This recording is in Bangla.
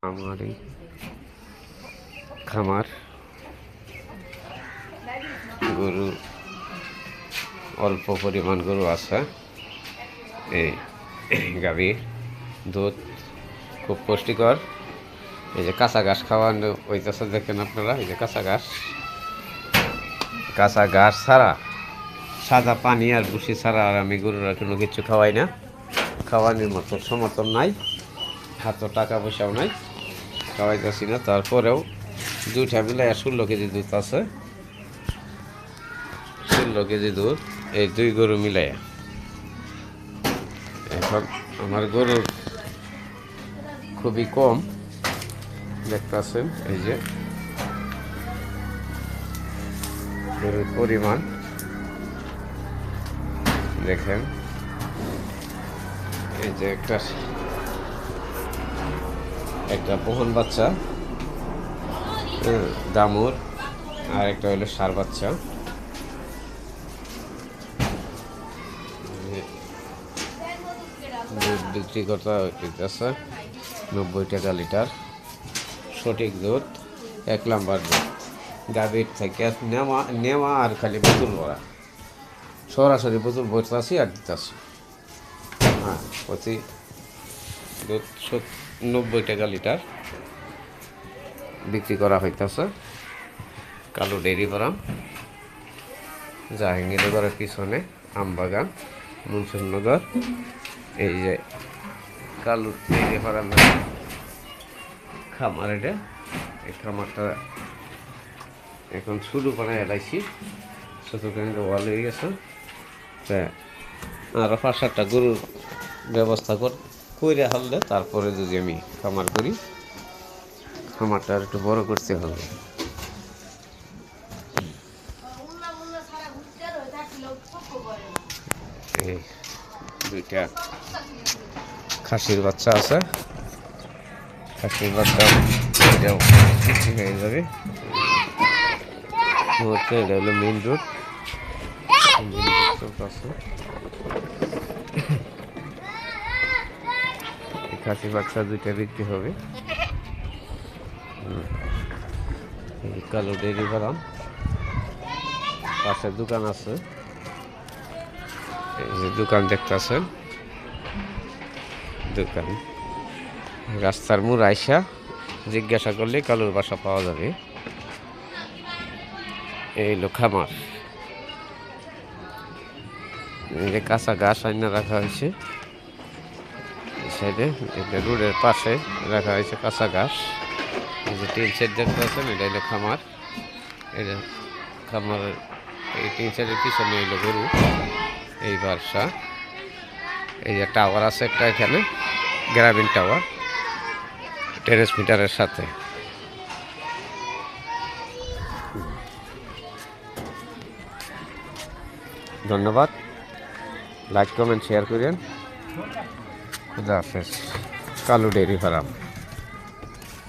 আমার এই খামার গরু অল্প পরিমাণ গরু আছে। এই গাভী দুধ খুব পুষ্টিকর। এই যে কাঁচা ঘাস খাওয়ানো হইতেছে, দেখেন আপনারা। এই যে কাঁচা ঘাস ছাড়া, সাদা পানি আর ভুসি ছাড়া আর আমি গরুরা কোনো কিছু খাওয়াই না। খাওয়ানোর মতো সমর্থন নাই, হাতে টাকা পয়সাও নাই, খাওয়াইতেছি না। তারপরেও দুইটা মিলাই 16 কেজি দুধ আছে। 16 কেজি দুধ এই দুই গরু মিলাই। এখন আমার গরুর খুবই কম, দেখতেছেন। এই যে গরুর পরিমাণ দেখেন। এই যে একটা পোহন বাচ্চা দামুর, আর একটা হলো ষাঁড় বাচ্চা। দুধ বিক্রি করতে হইতেছে 90 টাকা লিটার। সঠিক দুধ, 1 নাম্বার দুধ। গাভীর থেকে নেওয়া আর খালি বোতল ভরা, সরাসরি বোতল ভরতেছি আর দিতেছি। হ্যাঁ, প্রতি দুধ 90 টাকা লিটার বিক্রি করা হইতেছে। কালো ডেইরি ফার্ম, জাহাঙ্গীরনগরের পিছনে আমবাগান, মুন্সিনগর। এই যে কালো ডেইরি ফার্মের খামার। এটা এই খামারটা এখন শুরু করে এলাইছি, ছোটো করে ওয়াল হয়ে গেছে। আরও 5-7টা গরুর ব্যবস্থা করে হলে তারপরে যদি আমি খামার করি, খামারটা আর একটু বড় করতে হবে। এই 2টা খাসির বাচ্চা আছে। খাসির বাচ্চা এটাও হয়ে যাবে। এটা হলো মেইন রোড। খাসি বাচ্চা 2টা বিক্রি হবে। কালো ডেইরি ফার্ম, পাশে দোকান আছে। এই যে দোকান দেখতেছেন, দোকান রাস্তার মোড় আইসা জিজ্ঞাসা করলে কালুর বাসা পাওয়া যাবে। এই হলো খামার। এই যে কাঁচা ঘাস আইনা রাখা হয়েছে সাইডে, এটা রোডের পাশে রাখা হয়েছে কাঁচা ঘাস। এই যে টিন সেট দেখতে পাচ্ছেন, এটা হলো খামার। এটা খামারের এই টিন সেটের পিছনে হইলো গরু। এই বাসা, এই যে টাওয়ার আছে একটা এখানে, গ্রামীণ টাওয়ার, ট্রান্সমিটারের সাথে। ধন্যবাদ, লাইক কমেন্ট শেয়ার করেন। খুদা হাফেজ। Kalu dairy farm.